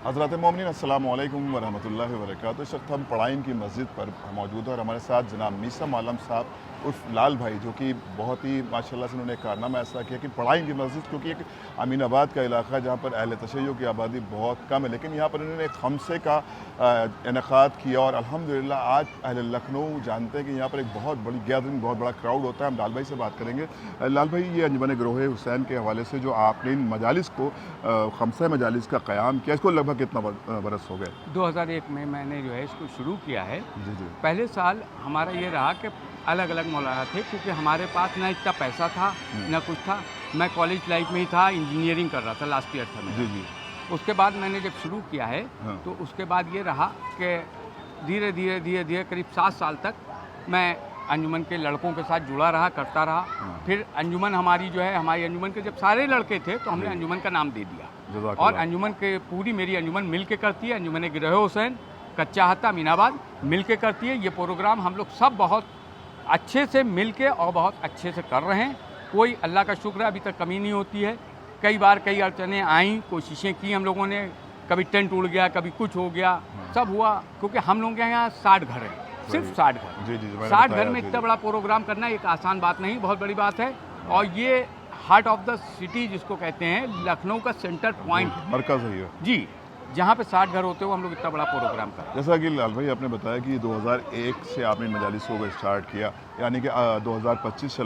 हज़रात मोमिनीन अस्सलामु अलैकुम वरहमतुल्लाहि वबरकातुहू। इस वक्त हम पढ़ाइन की मस्जिद पर मौजूद हैं और हमारे साथ जनाब मीसम आलम साहब उर्फ लाल भाई, जो कि बहुत ही माशाल्लाह से उन्होंने एक कारनामा ऐसा किया कि पढ़ाइन की मस्जिद, क्योंकि एक अमीनाबाद का इलाका है जहाँ पर अहले तशय्युअ की आबादी बहुत कम है, लेकिन यहाँ पर इन्होंने एक खमसे का इनेकाद किया और अल्हम्दुलिल्लाह आज अहले लखनऊ जानते हैं कि यहाँ पर एक बहुत बड़ी गैदरिंग, बहुत बड़ा क्राउड होता है। हम लाल भाई से बात करेंगे। लाल भाई, ये अंजुमन गिरोह हुसैन के हवाले से जो आपने इन मजालिस को खमसा मजालिस का क़याम किया, इसको लगभग कितना बरस हो गए? 2001 में मैंने जो है इसको शुरू किया है। जी जी। पहले साल हमारा ये रहा कि अलग अलग मौलाना थे, क्योंकि हमारे पास ना इतना पैसा था ना कुछ था। मैं कॉलेज लाइफ में ही था, इंजीनियरिंग कर रहा था, लास्ट ईयर था मैं। जी जी। उसके बाद मैंने जब शुरू किया है हाँ। तो उसके बाद ये रहा कि धीरे धीरे करीब 7 साल तक मैं अंजुमन के लड़कों के साथ जुड़ा रहा, करता रहा। हाँ। फिर अंजुमन हमारी जो है, हमारी अंजुमन के जब सारे लड़के थे तो हमने अंजुमन का नाम दे दिया। और अंजुमन के पूरी मेरी अंजुमन मिल के करती है। अंजुमन गिरोह हुसैन, कच्चा हत्ता, अमीनाबाद मिल के करती है। ये प्रोग्राम हम लोग सब बहुत अच्छे से मिल के और बहुत अच्छे से कर रहे हैं। कोई अल्लाह का शुक्र है अभी तक कमी नहीं होती है। कई बार कई अड़चनें आईं, कोशिशें की हम लोगों ने, कभी टेंट उड़ गया, कभी कुछ हो गया, सब हुआ। क्योंकि हम लोगों के यहाँ 60 घर हैं, सिर्फ 60 घर। जी जी, 60 घर में इतना बड़ा प्रोग्राम करना एक आसान बात नहीं, बहुत बड़ी बात है। और ये हार्ट ऑफ द सिटी जिसको कहते हैं, लखनऊ का सेंटर पॉइंट मरकज़ है ये जी, जहाँ पे 60 घर होते हुए हम लोग इतना बड़ा प्रोग्राम कर रहे हैं। जैसा कि लाल भाई आपने बताया कि 2001 से आपने मजालिस को स्टार्ट किया, यानी कि 2025 से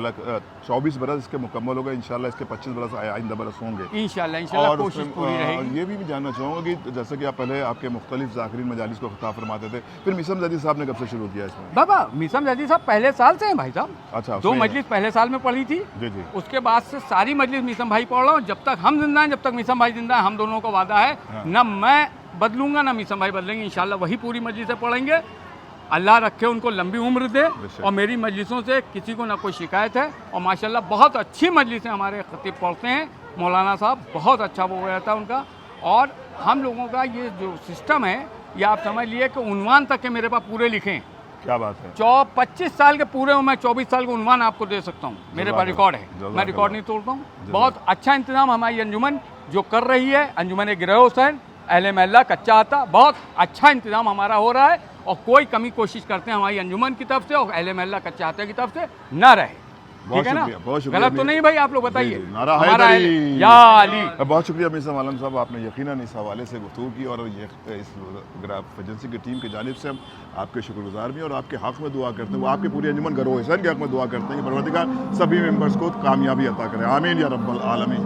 24 बरस इसके मुकम्मल हो गए। इंशाल्लाह इसके 25 बरस आइंदा बरस होंगे इंशाल्लाह और कोशिश पूरी रहेगी। ये भी मैं जानना चाहूँगा कि जैसे कि आप पहले आपके मुख्तलिफ ज़ाकिरीन मजालिस को खिताब फरमाते थे, फिर मिसम जदी साहब ने कब से शुरू किया इसमें? बाबा मिसम जदी साहब पहले साल से हैं भाई साहब। अच्छा, 2 मजलिस पहले साल में पढ़ी थी। जी जी। उसके बाद से सारी मजलिस मिसम भाई पढ़ रहा हूँ। जब तक हम जिंदा हैं, जब तक मिसम भाई जिंदा है, हम दोनों का वादा है। हाँ। न मैं बदलूंगा ना मिसम भाई बदलेंगे। इंशाल्लाह वही पूरी मजलिसें पढ़ेंगे। अल्लाह रखे उनको लंबी उम्र दे। और मेरी मजलिसों से किसी को ना कोई शिकायत है। और माशाल्लाह बहुत अच्छी मजलिसें हमारे खतीब पढ़ते हैं। मौलाना साहब बहुत अच्छा वो रहता है उनका। और हम लोगों का ये जो सिस्टम है, ये आप समझ लिए कि उन्वान तक के मेरे पास पूरे लिखे हैं। क्या बात है। 25 साल के पूरे हूँ मैं, 24 साल का उन्वान आपको दे सकता हूँ। मेरे पास रिकॉर्ड है, मैं रिकॉर्ड नहीं तोड़ता हूँ। बहुत अच्छा इंतजाम हमारी अंजुमन जो कर रही है। अंजुमन गिरोह हुसैन, अहले महल्ला, कच्चा हत्ता, बहुत अच्छा इंतजाम हमारा हो रहा है। और कोई कमी कोशिश करते हैं हमारी अंजुमन की तरफ से और अहले महल्ला कच्चा हत्ता की तरफ से ना रहे। ठीक है ना? गलत तो नहीं भाई, आप लोग बताइए। या अली। बहुत शुक्रिया मिसम आलम साहब, आपने यकीनन इस हवाले से गुफ्तगू की और ये इस ग्राफ एजेंसी की टीम की जानिब से हम आपके शुक्रगुजार भी हैं और आपके हक़ में दुआ करते हैं। वो आपकी पूरी अंजुमन गिरोह हुसैन के हक़ में दुआ करते हैं कि परवरदिगार सभी मेंबर्स को कामयाबी अता करें। आमीन या रब्बल आलमीन।